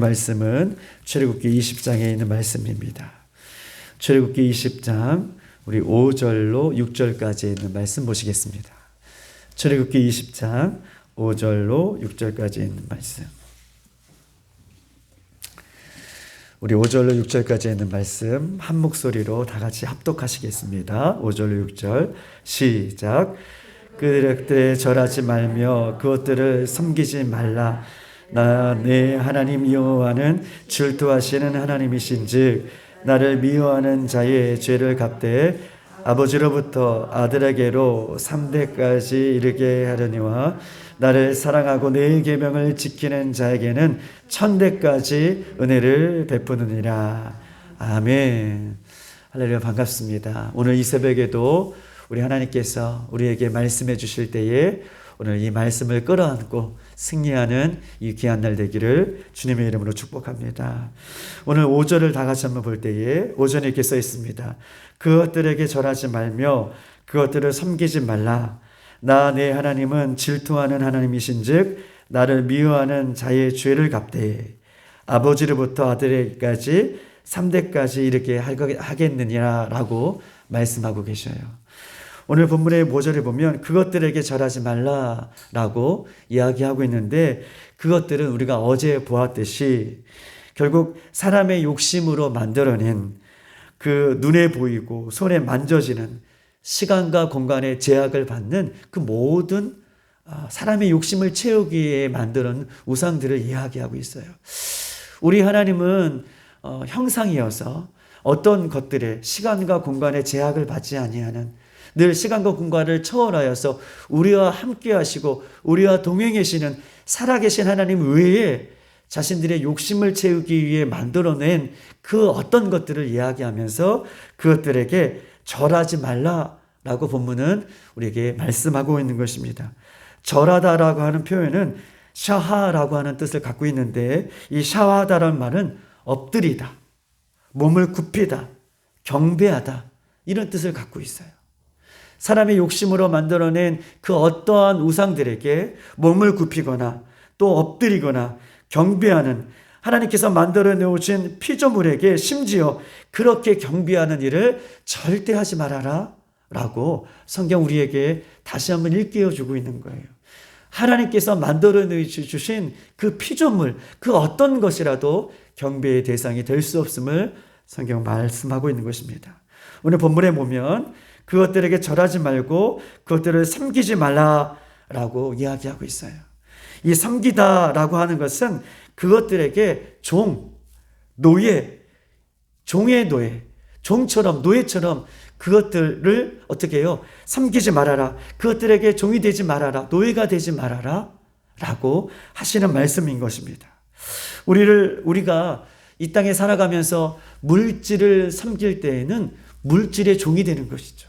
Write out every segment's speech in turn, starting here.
말씀은 출애굽기 20장에 있는 말씀입니다. 출애굽기 20장 우리 5절로 6절까지 있는 말씀 보시겠습니다. 출애굽기 20장 5절로 6절까지 있는 말씀. 우리 5절로 6절까지 있는 말씀 한 목소리로 다 같이 합독하시겠습니다. 5절로 6절 시작. 그들에 절하지 말며 그것들을 섬기지 말라. 나 내 하나님 여호와는 질투하시는 하나님이신즉 나를 미워하는 자의 죄를 갚되 아버지로부터 아들에게로 3대까지 이르게 하려니와 나를 사랑하고 내 계명을 지키는 자에게는 1000대까지 은혜를 베푸느니라. 아멘. 할렐루야. 반갑습니다. 오늘 이 새벽에도 우리 하나님께서 우리에게 말씀해 주실 때에 오늘 이 말씀을 끌어안고 승리하는 이 귀한 날 되기를 주님의 이름으로 축복합니다. 오늘 5절을 다 같이 한번 볼 때에 5절에 이렇게 써 있습니다. 그것들에게 절하지 말며 그것들을 섬기지 말라. 나 내 하나님은 질투하는 하나님이신즉 나를 미워하는 자의 죄를 갚되 아버지로부터 아들에게까지 3대까지 이렇게 하겠느니라 라고 말씀하고 계셔요. 오늘 본문의 5절에 보면 그것들에게 절하지 말라라고 이야기하고 있는데 그것들은 우리가 어제 보았듯이 결국 사람의 욕심으로 만들어낸 그 눈에 보이고 손에 만져지는 시간과 공간의 제약을 받는 그 모든 사람의 욕심을 채우기 위해 만드는 우상들을 이야기하고 있어요. 우리 하나님은 형상이어서 어떤 것들에 시간과 공간의 제약을 받지 아니하는 늘 시간과 공간을 초월하여서 우리와 함께 하시고 우리와 동행하시는 살아계신 하나님 외에 자신들의 욕심을 채우기 위해 만들어낸 그 어떤 것들을 이야기하면서 그것들에게 절하지 말라라고 본문은 우리에게 말씀하고 있는 것입니다. 절하다라고 하는 표현은 샤하라고 하는 뜻을 갖고 있는데 이 샤하다라는 말은 엎드리다, 몸을 굽히다, 경배하다 이런 뜻을 갖고 있어요. 사람의 욕심으로 만들어낸 그 어떠한 우상들에게 몸을 굽히거나 또 엎드리거나 경배하는 하나님께서 만들어 놓으신 피조물에게 심지어 그렇게 경배하는 일을 절대 하지 말아라 라고 성경 우리에게 다시 한번 일깨워 주고 있는 거예요. 하나님께서 만들어 주신 그 피조물 그 어떤 것이라도 경배의 대상이 될 수 없음을 성경 말씀하고 있는 것입니다. 오늘 본문에 보면 그것들에게 절하지 말고 그것들을 섬기지 말라라고 이야기하고 있어요. 이 섬기다라고 하는 것은 그것들에게 노예, 종의 노예, 종처럼 노예처럼 그것들을 어떻게 해요? 섬기지 말아라. 그것들에게 종이 되지 말아라. 노예가 되지 말아라 라고 하시는 말씀인 것입니다. 우리가 이 땅에 살아가면서 물질을 섬길 때에는 물질의 종이 되는 것이죠.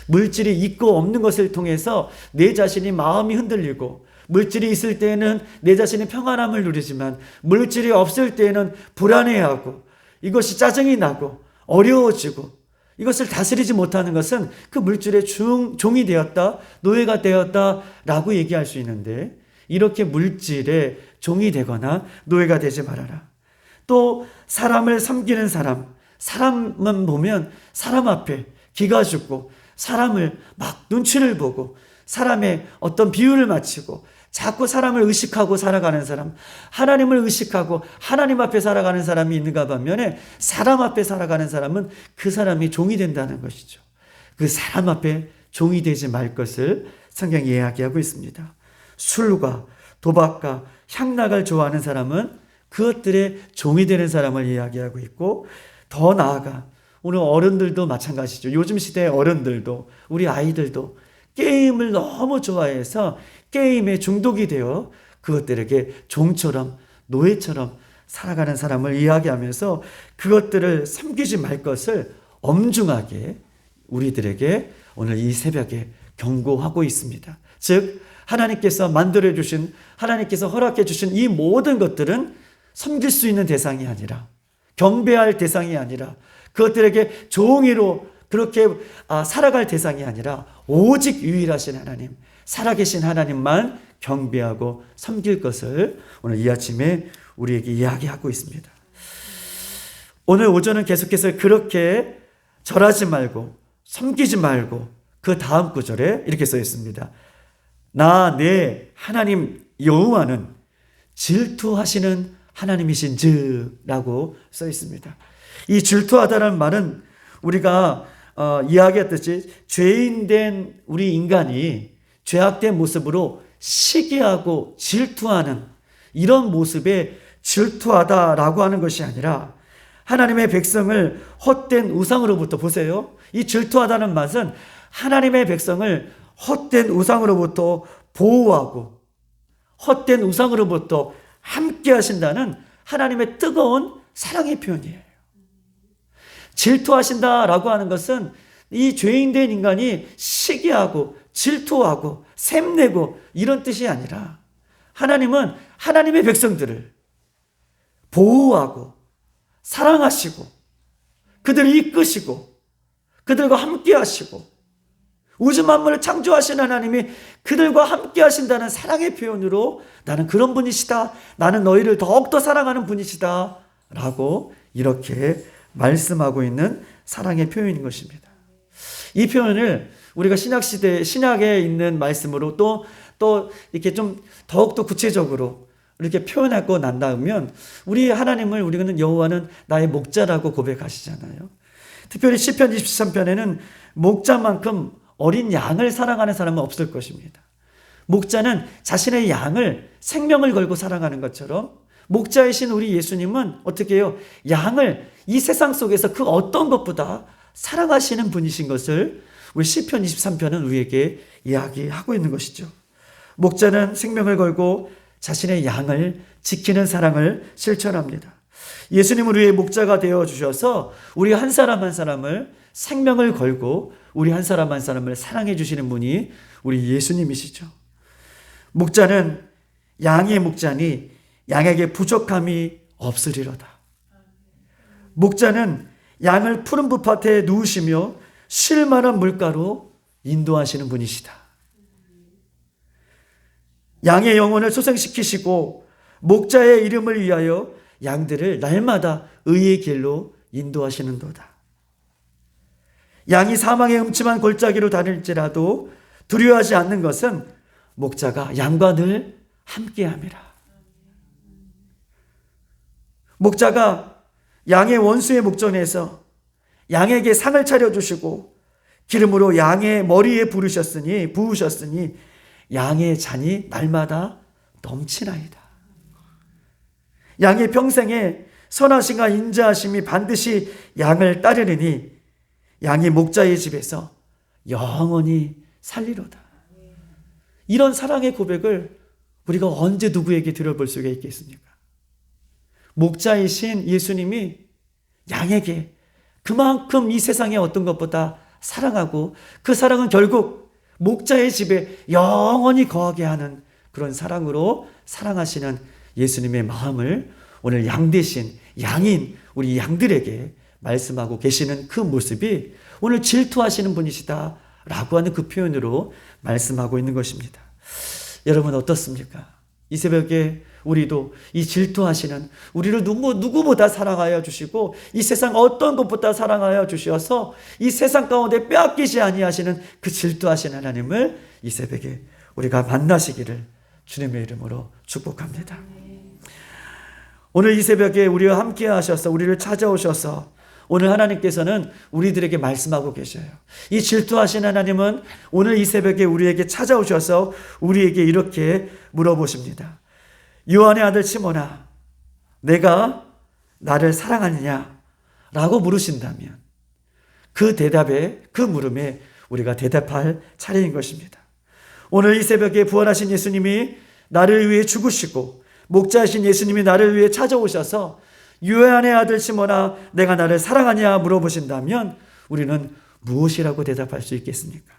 물질이 있고 없는 것을 통해서 내 자신이 마음이 흔들리고 물질이 있을 때에는 내 자신이 평안함을 누리지만 물질이 없을 때에는 불안해하고 이것이 짜증이 나고 어려워지고 이것을 다스리지 못하는 것은 그 물질의 종이 되었다, 노예가 되었다라고 얘기할 수 있는데 이렇게 물질의 종이 되거나 노예가 되지 말아라. 또 사람을 섬기는 사람만 보면 사람 앞에 기가 죽고 사람을 막 눈치를 보고 사람의 어떤 비유를 맞추고 자꾸 사람을 의식하고 살아가는 사람, 하나님을 의식하고 하나님 앞에 살아가는 사람이 있는가 반면에 사람 앞에 살아가는 사람은 그 사람이 종이 된다는 것이죠. 그 사람 앞에 종이 되지 말 것을 성경이 이야기하고 있습니다. 술과 도박과 향락을 좋아하는 사람은 그것들의 종이 되는 사람을 이야기하고 있고 더 나아가 오늘 어른들도 마찬가지죠. 요즘 시대의 어른들도 우리 아이들도 게임을 너무 좋아해서 게임에 중독이 되어 그것들에게 종처럼 노예처럼 살아가는 사람을 이야기하면서 그것들을 섬기지 말 것을 엄중하게 우리들에게 오늘 이 새벽에 경고하고 있습니다. 즉 하나님께서 만들어주신 하나님께서 허락해 주신 이 모든 것들은 섬길 수 있는 대상이 아니라 경배할 대상이 아니라 그것들에게 종이로 그렇게 살아갈 대상이 아니라 오직 유일하신 하나님, 살아계신 하나님만 경배하고 섬길 것을 오늘 이 아침에 우리에게 이야기하고 있습니다. 오늘 오전은 계속해서 그렇게 절하지 말고 섬기지 말고 그 다음 구절에 이렇게 써 있습니다. 나 내 하나님 여호와는 질투하시는 하나님이신즉 라고 써 있습니다. 이 질투하다는 말은 우리가 이야기했듯이 죄인된 우리 인간이 죄악된 모습으로 시기하고 질투하는 이런 모습에 질투하다라고 하는 것이 아니라 하나님의 백성을 헛된 우상으로부터, 보세요. 이 질투하다는 말은 하나님의 백성을 헛된 우상으로부터 보호하고 헛된 우상으로부터 함께 하신다는 하나님의 뜨거운 사랑의 표현이에요. 질투하신다라고 하는 것은 이 죄인된 인간이 시기하고 질투하고 샘내고 이런 뜻이 아니라 하나님은 하나님의 백성들을 보호하고 사랑하시고 그들을 이끄시고 그들과 함께 하시고 우주 만물을 창조하신 하나님이 그들과 함께 하신다는 사랑의 표현으로 나는 그런 분이시다. 나는 너희를 더욱더 사랑하는 분이시다. 라고 이렇게 말씀하고 있는 사랑의 표현인 것입니다. 이 표현을 우리가 신약시대, 신약에 있는 말씀으로 또 이렇게 좀 더욱더 구체적으로 이렇게 표현하고 난 다음에 우리 하나님을 우리는 여호와는 나의 목자라고 고백하시잖아요. 특별히 시편 23편에는 목자만큼 어린 양을 사랑하는 사람은 없을 것입니다. 목자는 자신의 양을 생명을 걸고 사랑하는 것처럼 목자이신 우리 예수님은 어떻게 해요? 양을 이 세상 속에서 그 어떤 것보다 사랑하시는 분이신 것을 우리 시편 23편은 우리에게 이야기하고 있는 것이죠. 목자는 생명을 걸고 자신의 양을 지키는 사랑을 실천합니다. 예수님은 우리의 목자가 되어주셔서 우리 한 사람 한 사람을 생명을 걸고 우리 한 사람 한 사람을 사랑해 주시는 분이 우리 예수님이시죠. 목자는 양의 목자니 양에게 부족함이 없으리로다. 목자는 양을 푸른 붓밭에 누우시며 쉴 만한 물가로 인도하시는 분이시다. 양의 영혼을 소생시키시고 목자의 이름을 위하여 양들을 날마다 의의 길로 인도하시는도다. 양이 사망의 음침한 골짜기로 다닐지라도 두려워하지 않는 것은 목자가 양과 늘 함께함이라. 목자가 양의 원수의 목전에서 양에게 상을 차려주시고 기름으로 양의 머리에 부으셨으니 양의 잔이 날마다 넘치나이다. 양의 평생에 선하심과 인자하심이 반드시 양을 따르느니 양이 목자의 집에서 영원히 살리로다. 이런 사랑의 고백을 우리가 언제 누구에게 들어볼 수가 있겠습니까? 목자이신 예수님이 양에게 그만큼 이 세상의 어떤 것보다 사랑하고 그 사랑은 결국 목자의 집에 영원히 거하게 하는 그런 사랑으로 사랑하시는 예수님의 마음을 오늘 양 대신 양인 우리 양들에게 말씀하고 계시는 그 모습이 오늘 질투하시는 분이시다 라고 하는 그 표현으로 말씀하고 있는 것입니다. 여러분 어떻습니까? 이 새벽에 우리도 이 질투하시는 우리를 누구보다 사랑하여 주시고 이 세상 어떤 것보다 사랑하여 주셔서 이 세상 가운데 빼앗기지 아니하시는 그 질투하시는 하나님을 이 새벽에 우리가 만나시기를 주님의 이름으로 축복합니다. 오늘 이 새벽에 우리와 함께 하셔서 우리를 찾아오셔서 오늘 하나님께서는 우리들에게 말씀하고 계셔요. 이 질투하신 하나님은 오늘 이 새벽에 우리에게 찾아오셔서 우리에게 이렇게 물어보십니다. 요한의 아들 시몬아, 내가 나를 사랑하느냐? 라고 물으신다면 그 대답에, 그 물음에 우리가 대답할 차례인 것입니다. 오늘 이 새벽에 부활하신 예수님이 나를 위해 죽으시고 목자이신 예수님이 나를 위해 찾아오셔서 요한의 아들 시몬아, 내가 나를 사랑하냐 물어보신다면 우리는 무엇이라고 대답할 수 있겠습니까?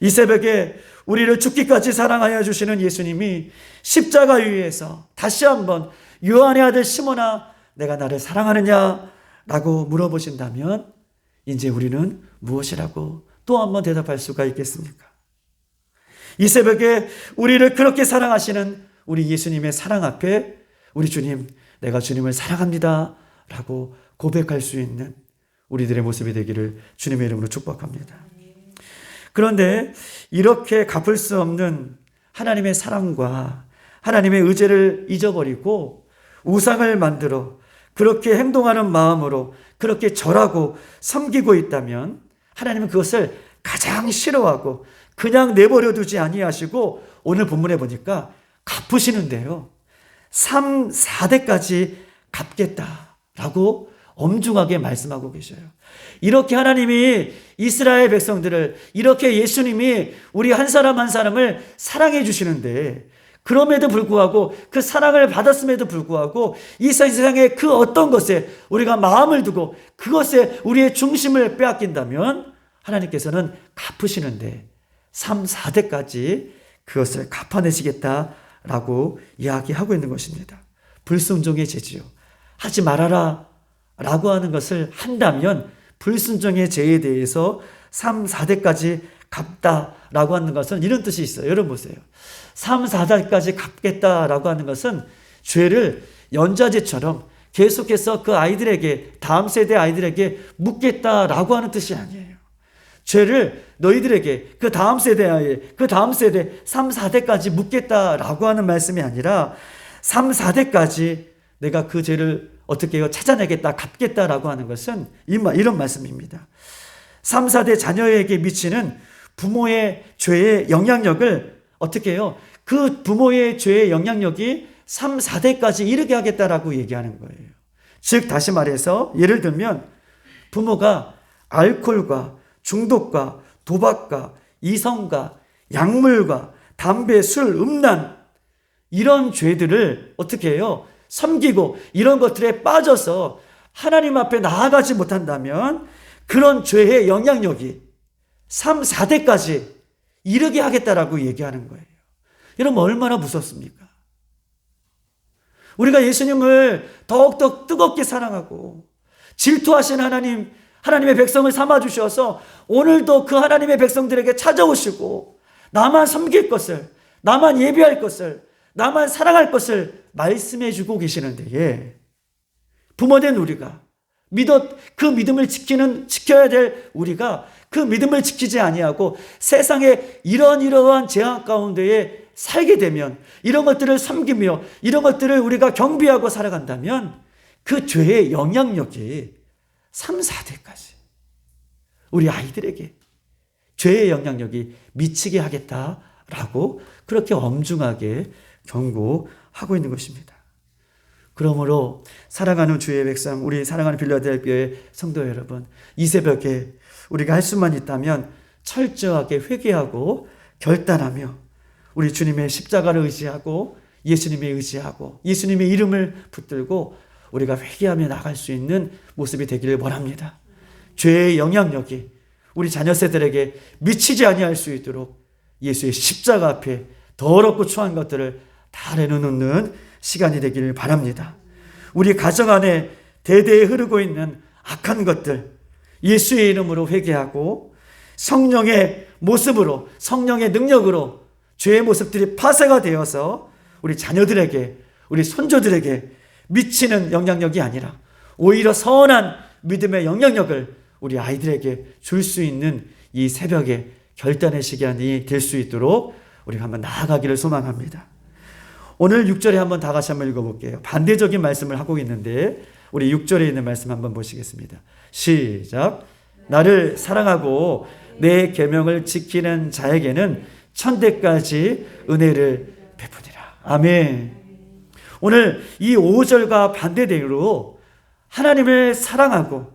이 새벽에 우리를 죽기까지 사랑하여 주시는 예수님이 십자가 위에서 다시 한번 요한의 아들 시몬아, 내가 나를 사랑하느냐 라고 물어보신다면 이제 우리는 무엇이라고 또 한번 대답할 수가 있겠습니까? 이 새벽에 우리를 그렇게 사랑하시는 우리 예수님의 사랑 앞에 우리 주님, 내가 주님을 사랑합니다 라고 고백할 수 있는 우리들의 모습이 되기를 주님의 이름으로 축복합니다. 그런데 이렇게 갚을 수 없는 하나님의 사랑과 하나님의 의제를 잊어버리고 우상을 만들어 그렇게 행동하는 마음으로 그렇게 절하고 섬기고 있다면 하나님은 그것을 가장 싫어하고 그냥 내버려 두지 아니하시고 오늘 본문에 보니까 갚으시는데요. 3, 4대까지 갚겠다라고 엄중하게 말씀하고 계셔요. 이렇게 하나님이 이스라엘 백성들을, 이렇게 예수님이 우리 한 사람 한 사람을 사랑해 주시는데, 그럼에도 불구하고, 그 사랑을 받았음에도 불구하고 이 세상의 그 어떤 것에 우리가 마음을 두고 그것에 우리의 중심을 빼앗긴다면 하나님께서는 갚으시는데 3, 4대까지 그것을 갚아내시겠다라고 이야기하고 있는 것입니다. 불순종의 죄지요. 하지 말아라 라고 하는 것을 한다면 불순종의 죄에 대해서 3, 4대까지 갚다라고 하는 것은 이런 뜻이 있어요. 여러분 보세요. 3, 4대까지 갚겠다라고 하는 것은 죄를 연좌제처럼 계속해서 그 아이들에게, 다음 세대 아이들에게 묻겠다라고 하는 뜻이 아니에요. 죄를 너희들에게 그 다음 세대에, 그 다음 세대 3, 4대까지 묻겠다라고 하는 말씀이 아니라 3, 4대까지 내가 그 죄를 어떻게 해요? 찾아내겠다, 갚겠다라고 하는 것은 이런 말씀입니다. 3, 4대 자녀에게 미치는 부모의 죄의 영향력을 어떻게 해요? 그 부모의 죄의 영향력이 3, 4대까지 이르게 하겠다라고 얘기하는 거예요. 즉 다시 말해서 예를 들면 부모가 알코올과 중독과 도박과 이성과 약물과 담배, 술, 음란 이런 죄들을 어떻게 해요? 섬기고 이런 것들에 빠져서 하나님 앞에 나아가지 못한다면 그런 죄의 영향력이 3, 4대까지 이르게 하겠다라고 얘기하는 거예요. 여러분 얼마나 무섭습니까? 우리가 예수님을 더욱더 뜨겁게 사랑하고 질투하신 하나님, 하나님의 백성을 삼아주셔서 오늘도 그 하나님의 백성들에게 찾아오시고 나만 섬길 것을, 나만 예배할 것을, 나만 사랑할 것을 말씀해 주고 계시는데 부모된 우리가 그 믿음을 지켜야 될 우리가 그 믿음을 지키지 아니하고 세상에 이러한 재앙 가운데에 살게 되면 이런 것들을 섬기며 이런 것들을 우리가 경비하고 살아간다면 그 죄의 영향력이 3, 4대까지 우리 아이들에게 죄의 영향력이 미치게 하겠다라고 그렇게 엄중하게 경고하고 있는 것입니다. 그러므로 사랑하는 주의 백성, 우리 사랑하는 빌라델비아의 성도 여러분, 이 새벽에 우리가 할 수만 있다면 철저하게 회개하고 결단하며 우리 주님의 십자가를 의지하고 예수님의 의지하고 예수님의 이름을 붙들고 우리가 회개하며 나갈 수 있는 모습이 되기를 원합니다. 죄의 영향력이 우리 자녀 세대에게 미치지 아니할 수 있도록 예수의 십자가 앞에 더럽고 추한 것들을 다 내려놓는 시간이 되기를 바랍니다. 우리 가정 안에 대대에 흐르고 있는 악한 것들 예수의 이름으로 회개하고 성령의 모습으로, 성령의 능력으로 죄의 모습들이 파쇄가 되어서 우리 자녀들에게, 우리 손조들에게 미치는 영향력이 아니라 오히려 선한 믿음의 영향력을 우리 아이들에게 줄 수 있는 이 새벽에 결단의 시간이 될 수 있도록 우리가 한번 나아가기를 소망합니다. 오늘 6절에 한번 다 같이 한번 읽어볼게요. 반대적인 말씀을 하고 있는데 우리 6절에 있는 말씀 한번 보시겠습니다. 시작. 나를 사랑하고 내 계명을 지키는 자에게는 천대까지 은혜를 베푸니라. 아멘. 오늘 이 5절과 반대대로 하나님을 사랑하고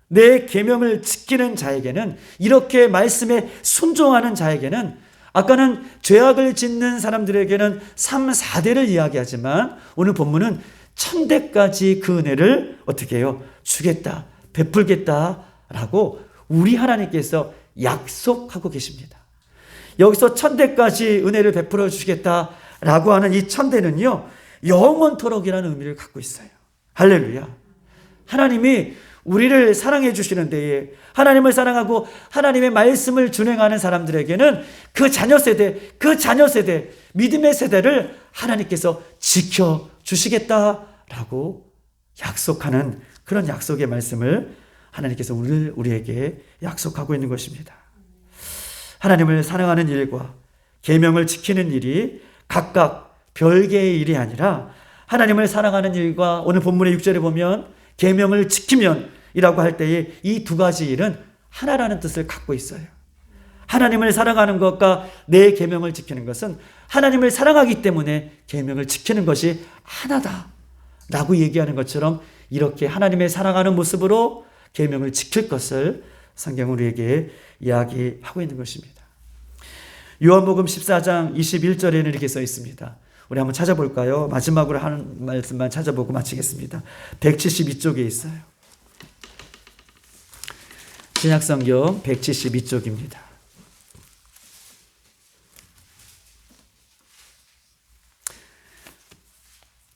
내 계명을 지키는 자에게는, 이렇게 말씀에 순종하는 자에게는, 아까는 죄악을 짓는 사람들에게는 3, 4대를 이야기하지만 오늘 본문은 천대까지 그 은혜를 어떻게 해요? 주겠다, 베풀겠다라고 우리 하나님께서 약속하고 계십니다. 여기서 천대까지 은혜를 베풀어 주시겠다라고 하는 이 천대는요, 영원토록이라는 의미를 갖고 있어요. 할렐루야. 하나님이 우리를 사랑해 주시는 데에, 하나님을 사랑하고 하나님의 말씀을 준행하는 사람들에게는 그 자녀 세대, 믿음의 세대를 하나님께서 지켜주시는 주시겠다라고 약속하는 그런 약속의 말씀을 하나님께서 우리에게 약속하고 있는 것입니다. 하나님을 사랑하는 일과 계명을 지키는 일이 각각 별개의 일이 아니라 하나님을 사랑하는 일과 오늘 본문의 6절에 보면 계명을 지키면 이라고 할 때에 이 두 가지 일은 하나라는 뜻을 갖고 있어요. 하나님을 사랑하는 것과 내 계명을 지키는 것은 하나님을 사랑하기 때문에 계명을 지키는 것이 하나다라고 얘기하는 것처럼 이렇게 하나님의 사랑하는 모습으로 계명을 지킬 것을 성경은 우리에게 이야기하고 있는 것입니다. 요한복음 14장 21절에는 이렇게 써 있습니다. 우리 한번 찾아볼까요? 마지막으로 하는 말씀만 찾아보고 마치겠습니다. 172쪽에 있어요. 신약성경 172쪽입니다.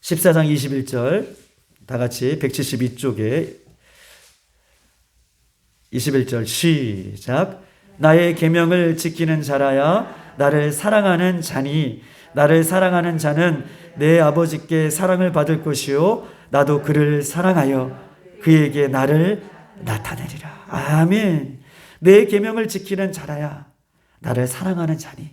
(14장 21절) 다 같이 172쪽에 21절 시작. 나의 계명을 지키는 자라야 나를 사랑하는 자니 나를 사랑하는 자는 내 아버지께 사랑을 받을 것이요 나도 그를 사랑하여 그에게 나를 나타내리라. 아멘. 내 계명을 지키는 자라야 나를 사랑하는 자니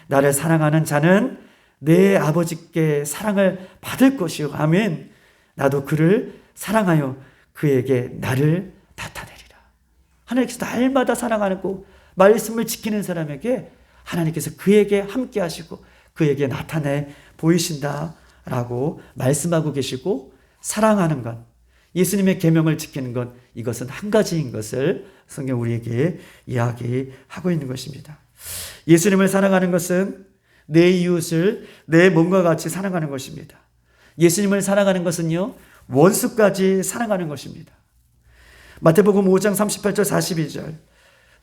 나를 사랑하는 자는 내 아버지께 사랑을 받을 것이요. 아멘. 나도 그를 사랑하여 그에게 나를 나타내리라. 하나님께서 날마다 사랑하고 말씀을 지키는 사람에게 하나님께서 그에게 함께 하시고 그에게 나타내 보이신다라고 말씀하고 계시고, 사랑하는 것, 예수님의 계명을 지키는 것, 이것은 한 가지인 것을 성경 우리에게 이야기하고 있는 것입니다. 예수님을 사랑하는 것은 내 이웃을 내 몸과 같이 사랑하는 것입니다. 예수님을 사랑하는 것은요, 원수까지 사랑하는 것입니다. 마태복음 5장 38절 42절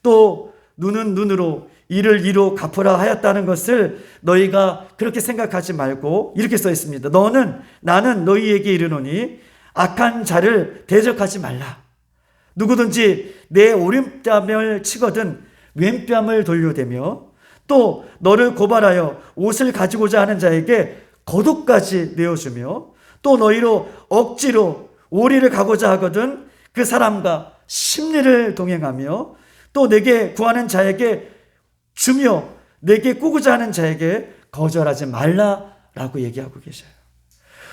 또 눈은 눈으로 이를 이로 갚으라 하였다는 것을 너희가 그렇게 생각하지 말고 이렇게 써 있습니다. 나는 너희에게 이르노니 악한 자를 대적하지 말라. 누구든지 내 오른뺨을 치거든 왼뺨을 돌려대며 또 너를 고발하여 옷을 가지고자 하는 자에게 겉옷까지 내어주며 또 너희로 억지로 오리를 가고자 하거든 그 사람과 심리를 동행하며 또 내게 구하는 자에게 주며 내게 꾸고자 하는 자에게 거절하지 말라라고 얘기하고 계셔요.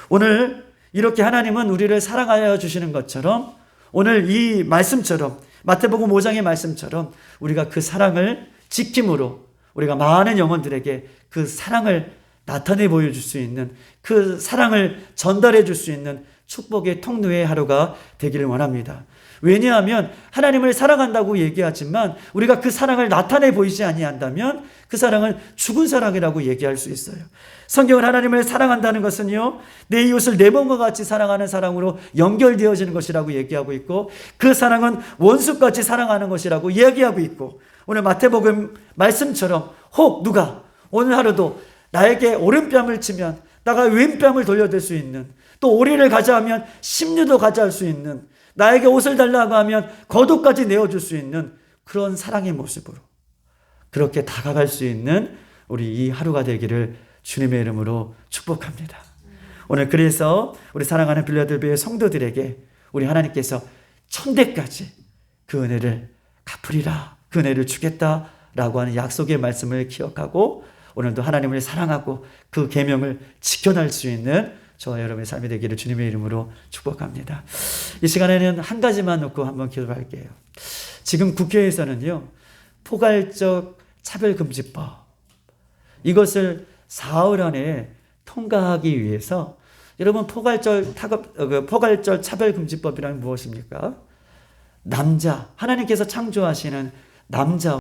오늘 이렇게 하나님은 우리를 사랑하여 주시는 것처럼 오늘 이 말씀처럼 마태복음 5장의 말씀처럼 우리가 그 사랑을 지킴으로 우리가 많은 영혼들에게 그 사랑을 나타내 보여줄 수 있는, 그 사랑을 전달해 줄 수 있는 축복의 통로의 하루가 되기를 원합니다. 왜냐하면 하나님을 사랑한다고 얘기하지만 우리가 그 사랑을 나타내 보이지 아니한다면 그 사랑은 죽은 사랑이라고 얘기할 수 있어요. 성경은 하나님을 사랑한다는 것은요, 내 이웃을 내 몸과 같이 사랑하는 사랑으로 연결되어지는 것이라고 얘기하고 있고, 그 사랑은 원수같이 사랑하는 것이라고 얘기하고 있고, 오늘 마태복음 말씀처럼 혹 누가 오늘 하루도 나에게 오른뺨을 치면 나가 왼뺨을 돌려댈 수 있는, 또 오리를 가자 하면 심리도 가져갈 수 있는, 나에게 옷을 달라고 하면 겉옷까지 내어줄 수 있는 그런 사랑의 모습으로 그렇게 다가갈 수 있는 우리 이 하루가 되기를 주님의 이름으로 축복합니다. 오늘 그래서 우리 사랑하는 빌라델비아의 성도들에게 우리 하나님께서 천대까지 그 은혜를 갚으리라, 그 은혜를 주겠다라고 하는 약속의 말씀을 기억하고 오늘도 하나님을 사랑하고 그 계명을 지켜낼 수 있는 저와 여러분의 삶이 되기를 주님의 이름으로 축복합니다. 이 시간에는 한 가지만 놓고 한번 기도할게요. 지금 국회에서는요, 포괄적 차별금지법, 이것을 사흘 안에 통과하기 위해서, 여러분 포괄적 차별금지법이란 무엇입니까? 남자, 하나님께서 창조하시는 남자